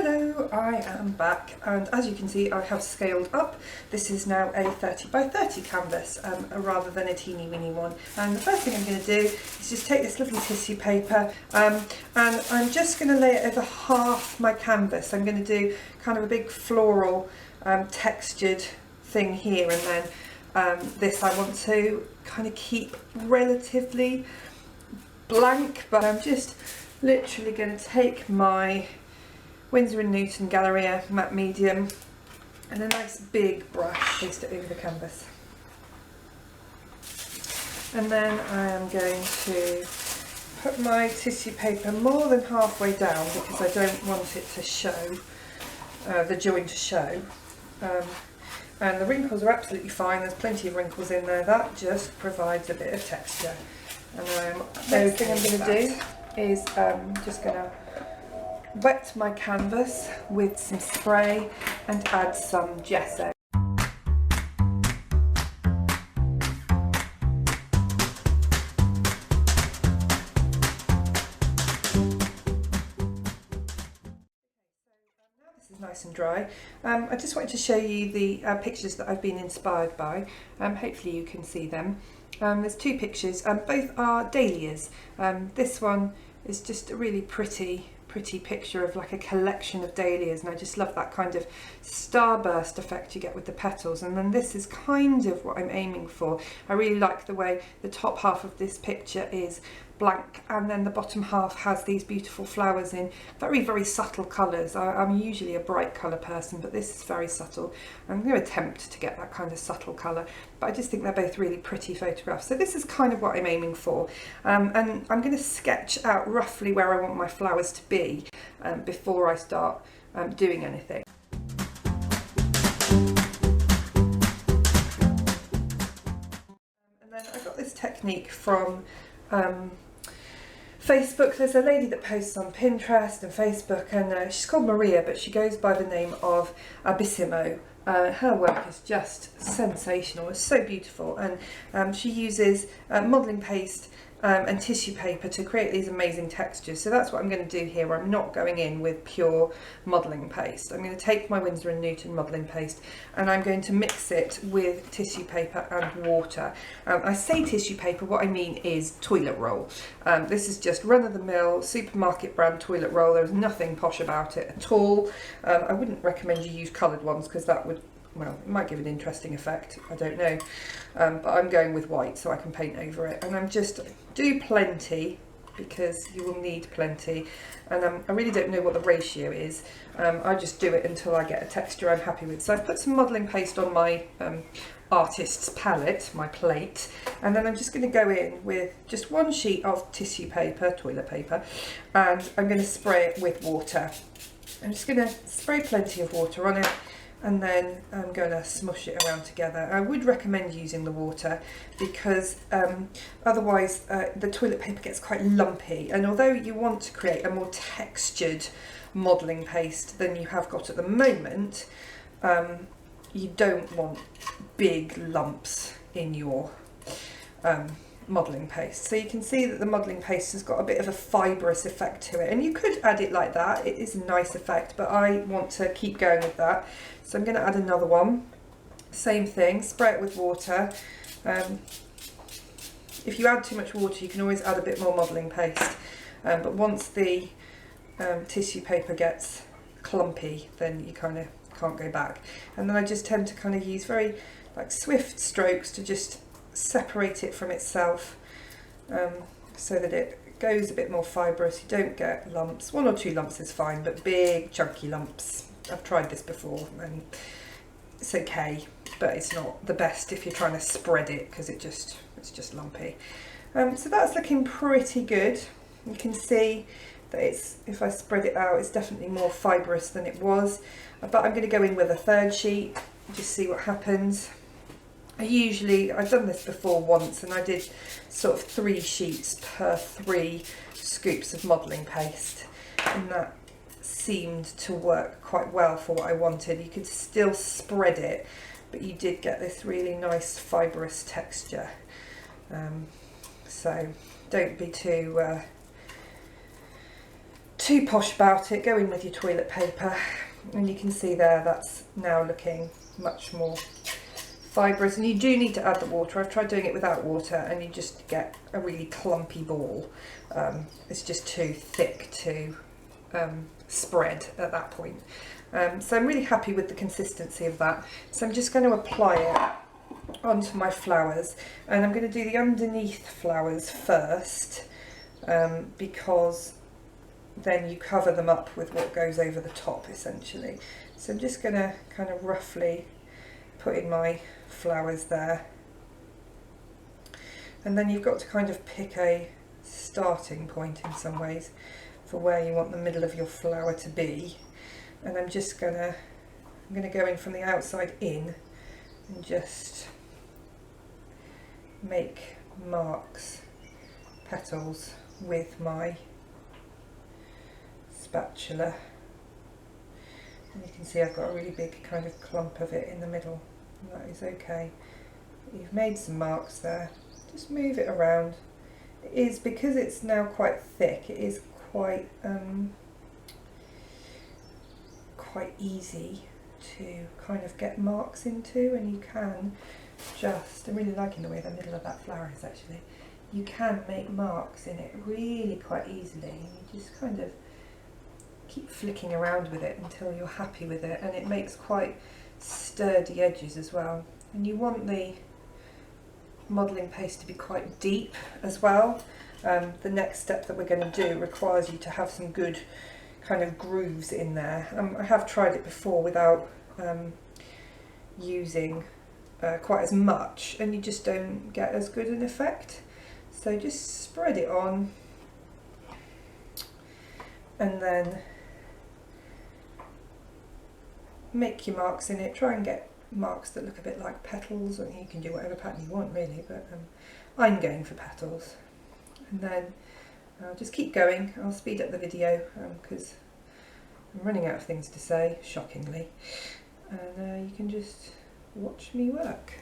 Hello, I am back, and as you can see I have scaled up. This is now a 30 by 30 canvas rather than a teeny weeny one. And the first thing I'm going to do is just take this lovely tissue paper and I'm just going to lay it over half my canvas. I'm going to do kind of a big floral textured thing here, and then this I want to kind of keep relatively blank, but I'm just literally going to take my Winsor & Newton Daliahs matte medium and a nice big brush, paste it over the canvas. And then I am going to put my tissue paper more than halfway down because I don't want it to show, the join to show. And the wrinkles are absolutely fine, there's plenty of wrinkles in there, that just provides a bit of texture. And the next thing I'm going to do is just going to wet my canvas with some spray and add some gesso. This is nice and dry. I just wanted to show you the pictures that I've been inspired by. Hopefully you can see them. There's two pictures, both are dahlias. This one is just a really pretty picture of like a collection of dahlias, and I just love that kind of starburst effect you get with the petals. And then this is kind of what I'm aiming for. I really like the way the top half of this picture is blank and then the bottom half has these beautiful flowers in very subtle colours. I'm usually a bright colour person, but this is very subtle. I'm going to attempt to get that kind of subtle colour, but I just think they're both really pretty photographs. So this is kind of what I'm aiming for, and I'm going to sketch out roughly where I want my flowers to be before I start doing anything. And then I got this technique from Facebook. There's a lady that posts on Pinterest and Facebook, and she's called Maria, but she goes by the name of Abissimo. Her work is just sensational, it's so beautiful, and she uses modelling paste and tissue paper to create these amazing textures. So that's what I'm going to do here. I'm not going in with pure modelling paste. I'm going to take my Winsor & Newton modelling paste and I'm going to mix it with tissue paper and water. I say tissue paper, what I mean is toilet roll. This is just run-of-the-mill supermarket brand toilet roll. There's nothing posh about it at all. I wouldn't recommend you use coloured ones because that would, well, it might give an interesting effect, I don't know, but I'm going with white so I can paint over it. And I'm just do plenty because you will need plenty, and I really don't know what the ratio is. I just do it until I get a texture I'm happy with. So I've put some modelling paste on my artist's palette, my plate, and then I'm just going to go in with just one sheet of tissue paper, toilet paper, and I'm going to spray it with water. I'm just going to spray plenty of water on it, and then I'm going to smush it around together. I would recommend using the water because otherwise the toilet paper gets quite lumpy, and although you want to create a more textured modelling paste than you have got at the moment, you don't want big lumps in your modelling paste. So you can see that the modelling paste has got a bit of a fibrous effect to it, and you could add it like that, it is a nice effect, but I want to keep going with that. So I'm going to add another one, same thing, spray it with water. If you add too much water you can always add a bit more modelling paste, but once the tissue paper gets clumpy then you kind of can't go back. And then I just tend to kind of use very like swift strokes to just separate it from itself, so that it goes a bit more fibrous. You don't get lumps. One or two lumps is fine, but big chunky lumps, I've tried this before and it's okay, but it's not the best if you're trying to spread it because it's just lumpy. So that's looking pretty good. You can see that it's, if I spread it out, it's definitely more fibrous than it was, but I'm going to go in with a third sheet, just see what happens. I've done this before once, and I did sort of 3 sheets per 3 scoops of modelling paste, and that seemed to work quite well for what I wanted. You could still spread it, but you did get this really nice fibrous texture. So don't be too too posh about it, go in with your toilet paper, and you can see there that's now looking much more fibrous. And you do need to add the water. I've tried doing it without water and you just get a really clumpy ball. It's just too thick to spread at that point. So I'm really happy with the consistency of that. So I'm just going to apply it onto my flowers, and I'm going to do the underneath flowers first, because then you cover them up with what goes over the top essentially. So I'm just going to kind of roughly put in my flowers there, and then you've got to kind of pick a starting point in some ways for where you want the middle of your flower to be. And I'm just I'm gonna go in from the outside in and just make marks, petals, with my spatula. And you can see I've got a really big kind of clump of it in the middle, and that is okay. You've made some marks there, just move it around. It is, because it's now quite thick, it is quite easy to kind of get marks into, and you can just, I'm really liking the way the middle of that flower is actually, you can make marks in it really quite easily. You just kind of keep flicking around with it until you're happy with it, and it makes quite sturdy edges as well. And you want the modelling paste to be quite deep as well. The next step that we're going to do requires you to have some good kind of grooves in there. I have tried it before without using quite as much, and you just don't get as good an effect. So just spread it on, and then make your marks in it. Try and get marks that look a bit like petals, and you can do whatever pattern you want really, but I'm going for petals. And then I'll just keep going. I'll speed up the video because I'm running out of things to say, shockingly, and you can just watch me work.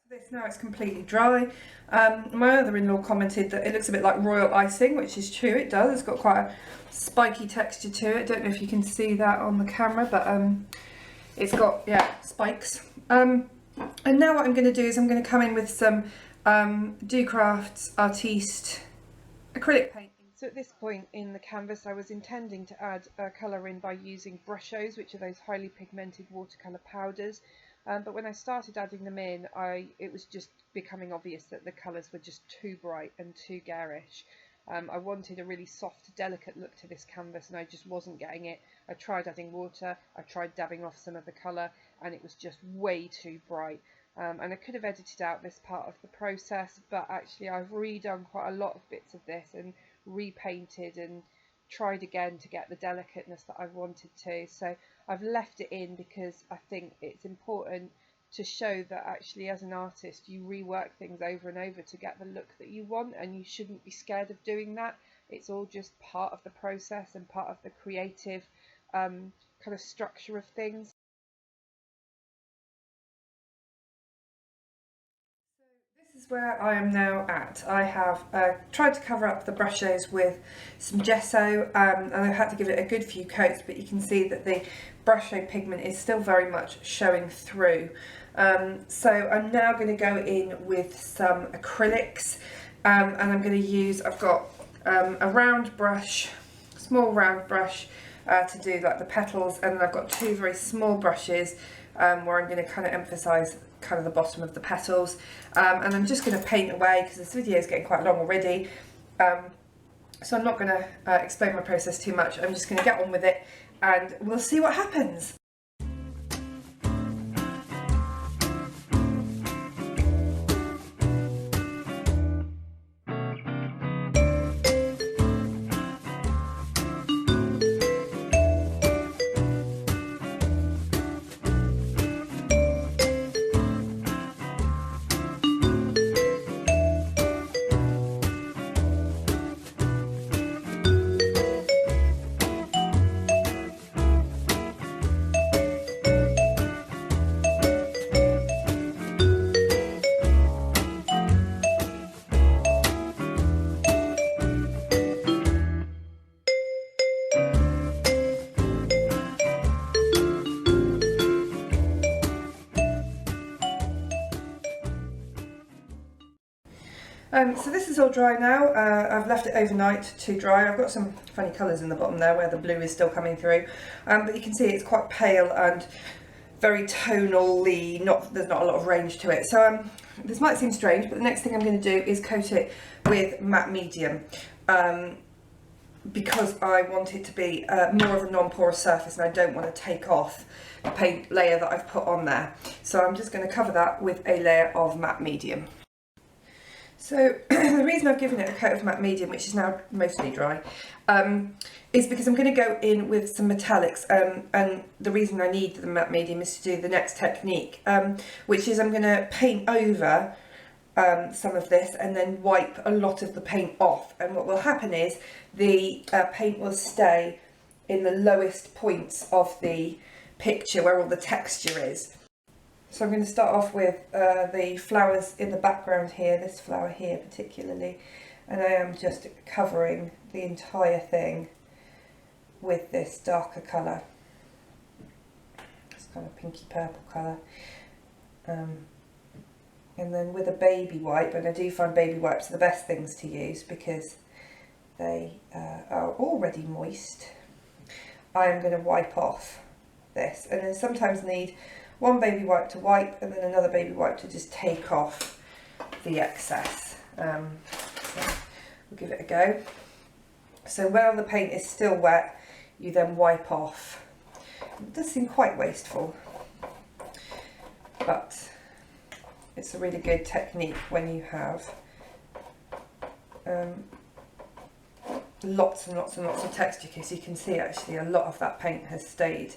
This now it's completely dry. My mother-in-law commented that it looks a bit like royal icing, which is true, it does. It's got quite a spiky texture to it. Don't know if you can see that on the camera, but it's got, yeah, spikes. And now what I'm going to do is I'm going to come in with some Crafts Artiste acrylic paint. So at this point in the canvas I was intending to add colour in by using brushos, which are those highly pigmented watercolour powders. But when I started adding them in, it was just becoming obvious that the colours were just too bright and too garish. I wanted a really soft, delicate look to this canvas, and I just wasn't getting it. I tried adding water, I tried dabbing off some of the colour, and it was just way too bright. And I could have edited out this part of the process, but actually I've redone quite a lot of bits of this and repainted and tried again to get the delicateness that I wanted to. So I've left it in because I think it's important to show that actually as an artist you rework things over and over to get the look that you want, and you shouldn't be scared of doing that. It's all just part of the process and part of the creative kind of structure of things. This is where I am now at. I have tried to cover up the brushes with some gesso, and I've had to give it a good few coats, but you can see that the brush pigment is still very much showing through. So I'm now going to go in with some acrylics, and I'm going to use, I've got a round brush, small round brush to do like the petals, and then I've got two very small brushes where I'm going to kind of emphasise kind of the bottom of the petals, and I'm just going to paint away because this video is getting quite long already, so I'm not going to explain my process too much. I'm just going to get on with it and we'll see what happens. So this is all dry now. I've left it overnight to dry. I've got some funny colours in the bottom there where the blue is still coming through, but you can see it's quite pale and very tonally, there's not a lot of range to it. So this might seem strange, but the next thing I'm going to do is coat it with matte medium, because I want it to be more of a non-porous surface, and I don't want to take off the paint layer that I've put on there. So I'm just going to cover that with a layer of matte medium. So the reason I've given it a coat of matte medium, which is now mostly dry, is because I'm going to go in with some metallics, and the reason I need the matte medium is to do the next technique, which is I'm going to paint over some of this and then wipe a lot of the paint off, and what will happen is the paint will stay in the lowest points of the picture where all the texture is. So I'm going to start off with the flowers in the background here, this flower here particularly, and I am just covering the entire thing with this darker colour, this kind of pinky purple colour, and then with a baby wipe, and I do find baby wipes are the best things to use because they are already moist, I am going to wipe off this, and then sometimes need one baby wipe to wipe and then another baby wipe to just take off the excess. So we'll give it a go. So while the paint is still wet, you then wipe off. It does seem quite wasteful, but it's a really good technique when you have lots and lots and lots of texture, because you can see actually a lot of that paint has stayed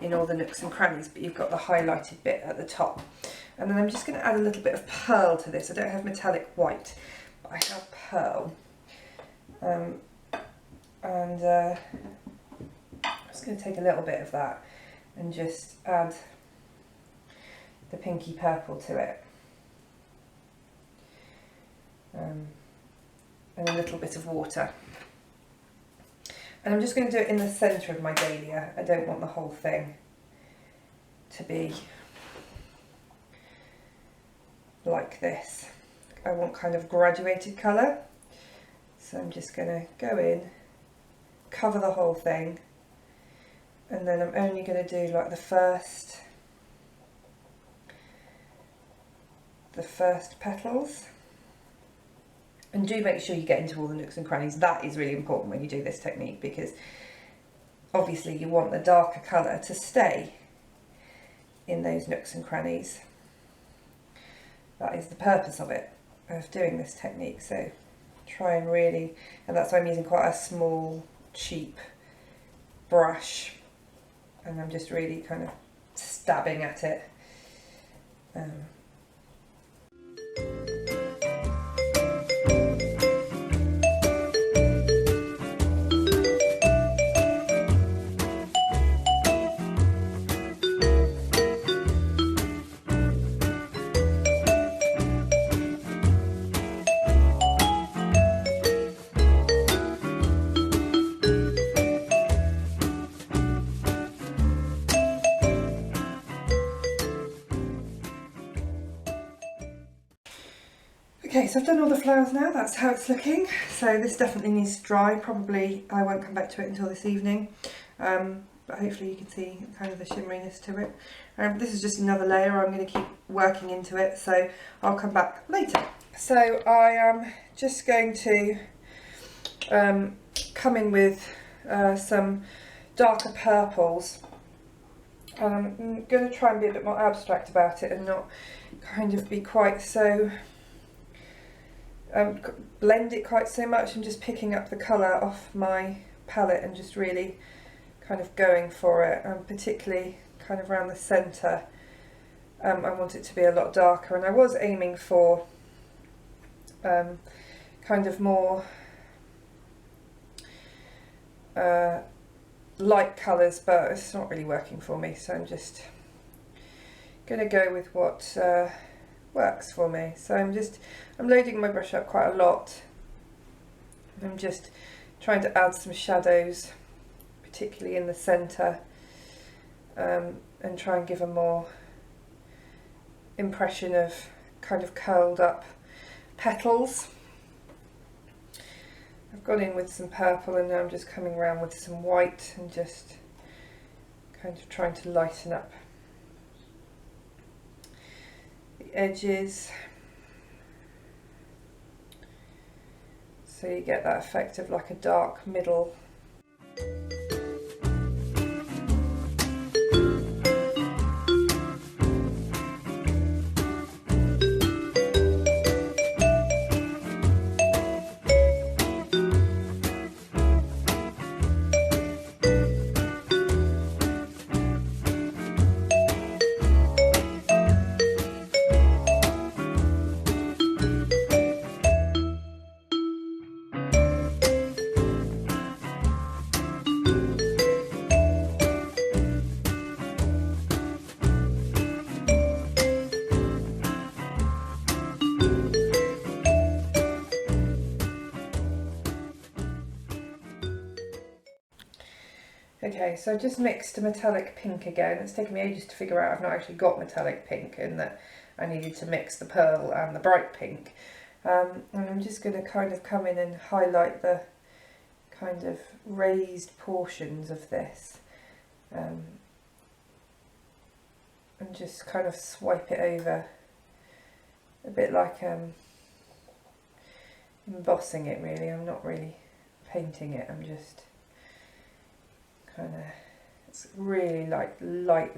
in all the nooks and crannies, but you've got the highlighted bit at the top. And then I'm just going to add a little bit of pearl to this. I don't have metallic white, but I have pearl. I'm just going to take a little bit of that and just add the pinky purple to it. And a little bit of water. And I'm just going to do it in the centre of my dahlia. I don't want the whole thing to be like this. I want kind of graduated colour. So I'm just going to go in, cover the whole thing, and then I'm only going to do like the first petals. And do make sure you get into all the nooks and crannies. That is really important when you do this technique, because obviously you want the darker colour to stay in those nooks and crannies. That is the purpose of it, of doing this technique. So try and really, and that's why I'm using quite a small, cheap brush, and I'm just really kind of stabbing at it Okay, so I've done all the flowers now, that's how it's looking. So this definitely needs to dry, probably I won't come back to it until this evening. But hopefully you can see kind of the shimmeriness to it. This is just another layer, I'm going to keep working into it, so I'll come back later. So I am just going to come in with some darker purples. I'm going to try and be a bit more abstract about it and not kind of be quite so blend it quite so much. I'm just picking up the colour off my palette and just really kind of going for it, particularly kind of around the centre. I want it to be a lot darker, and I was aiming for kind of more light colours, but it's not really working for me, so I'm just going to go with what works for me. So I'm loading my brush up quite a lot. I'm just trying to add some shadows, particularly in the centre, and try and give a more impression of kind of curled up petals. I've gone in with some purple and now I'm just coming around with some white and just kind of trying to lighten up the edges, so you get that effect of like a dark middle. Okay, so I just mixed a metallic pink again. It's taken me ages to figure out I've not actually got metallic pink, and that I needed to mix the pearl and the bright pink. And I'm just going to kind of come in and highlight the kind of raised portions of this, and just kind of swipe it over, a bit like embossing it really. I'm not really painting it, I'm just kind of, it's really like light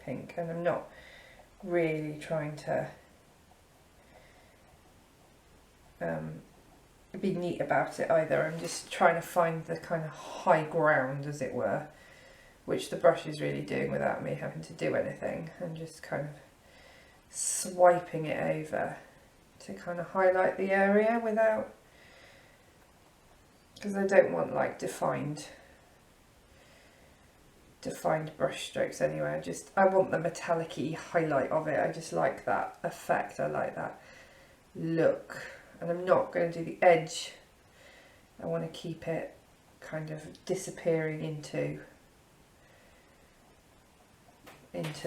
pink, and I'm not really trying to be neat about it either. I'm just trying to find the kind of high ground, as it were, which the brush is really doing without me having to do anything. I'm just kind of swiping it over to kind of highlight the area without, because I don't want like defined brush strokes anyway. I want the metallic-y highlight of it. I just like that effect, I like that look. And I'm not going to do the edge, I want to keep it kind of disappearing into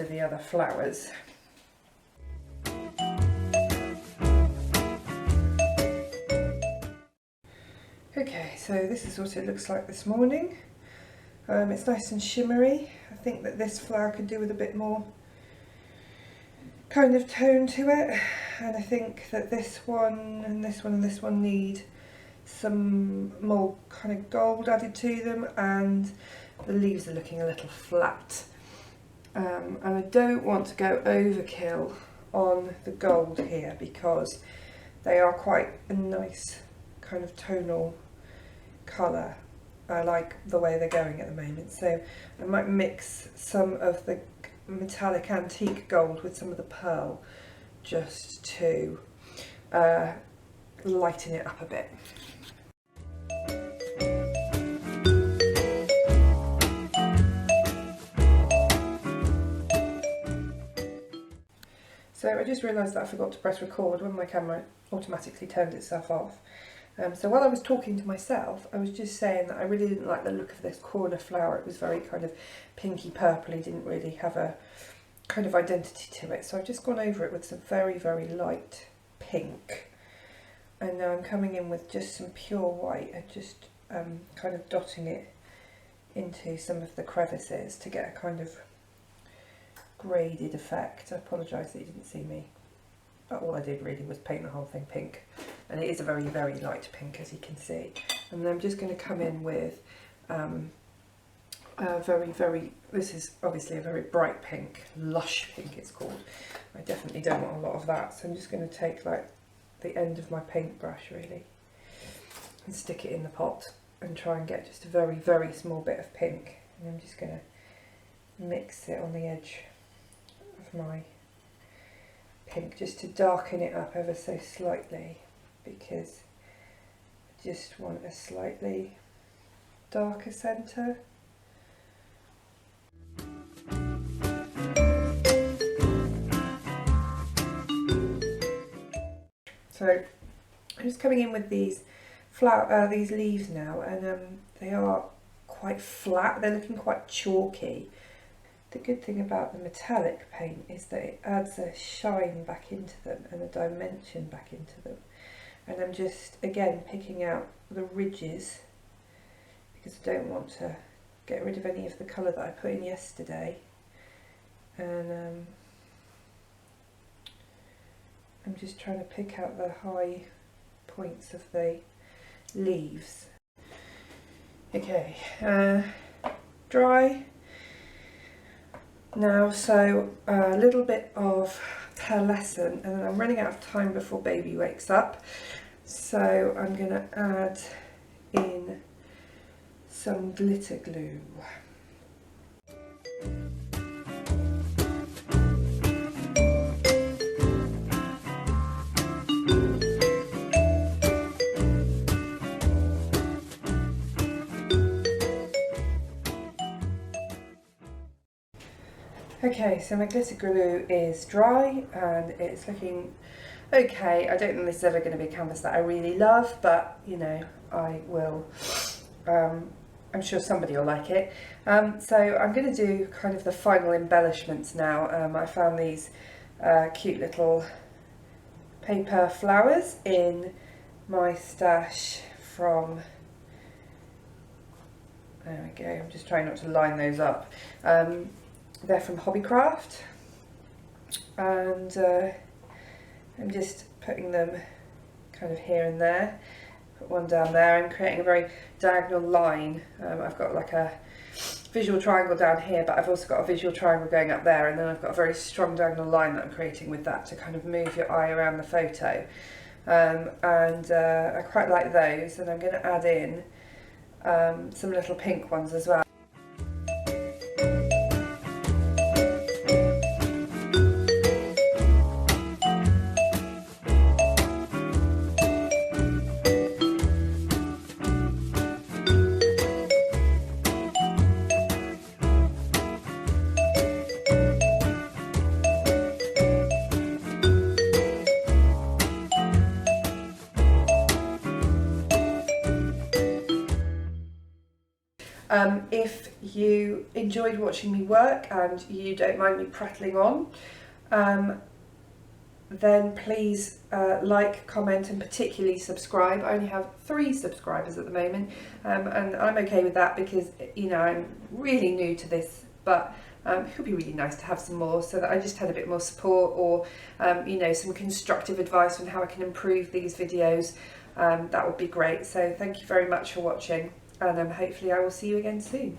the other flowers. Okay, so this is what it looks like this morning. It's nice and shimmery. I think that this flower could do with a bit more kind of tone to it, and I think that this one and this one and this one need some more kind of gold added to them, and the leaves are looking a little flat, and I don't want to go overkill on the gold here because they are quite a nice kind of tonal colour. I like the way they're going at the moment, so I might mix some of the metallic antique gold with some of the pearl, just to lighten it up a bit. So I just realised that I forgot to press record when my camera automatically turned itself off. So while I was talking to myself, I was just saying that I really didn't like the look of this corner flower. It was very kind of pinky purpley, didn't really have a kind of identity to it. So I've just gone over it with some very, very light pink. And now I'm coming in with just some pure white and just kind of dotting it into some of the crevices to get a kind of graded effect. I apologise that you didn't see me, but all I did really was paint the whole thing pink, and it is a very, very light pink, as you can see. And then I'm just going to come in with this is obviously a very bright pink, lush pink it's called. I definitely don't want a lot of that, so I'm just going to take like the end of my paintbrush really and stick it in the pot and try and get just a very, very small bit of pink, and I'm just going to mix it on the edge of my pink just to darken it up ever so slightly, because I just want a slightly darker centre. So I'm just coming in with these these leaves now, and they are quite flat, they're looking quite chalky. The good thing about the metallic paint is that it adds a shine back into them and a dimension back into them. And I'm just, again, picking out the ridges because I don't want to get rid of any of the colour that I put in yesterday. And I'm just trying to pick out the high points of the leaves. Okay, dry. Now, so a little bit of pearlescent, and then I'm running out of time before baby wakes up, so I'm going to add in some glitter glue. Okay, so my glitter glue is dry and it's looking okay. I don't think this is ever going to be a canvas that I really love, but you know, I will, I'm sure somebody will like it. So I'm going to do kind of the final embellishments now. I found these cute little paper flowers in my stash from, there we go, I'm just trying not to line those up. They're from Hobbycraft, and I'm just putting them kind of here and there. Put one down there. I'm creating a very diagonal line. I've got like a visual triangle down here, but I've also got a visual triangle going up there, and then I've got a very strong diagonal line that I'm creating with that to kind of move your eye around the photo. I quite like those, and I'm going to add in some little pink ones as well. If you enjoyed watching me work and you don't mind me prattling on, then please like, comment and particularly subscribe. I only have 3 subscribers at the moment, and I'm okay with that because, you know, I'm really new to this, but it would be really nice to have some more so that I just had a bit more support, or you know, some constructive advice on how I can improve these videos. That would be great. So thank you very much for watching, and hopefully I will see you again soon.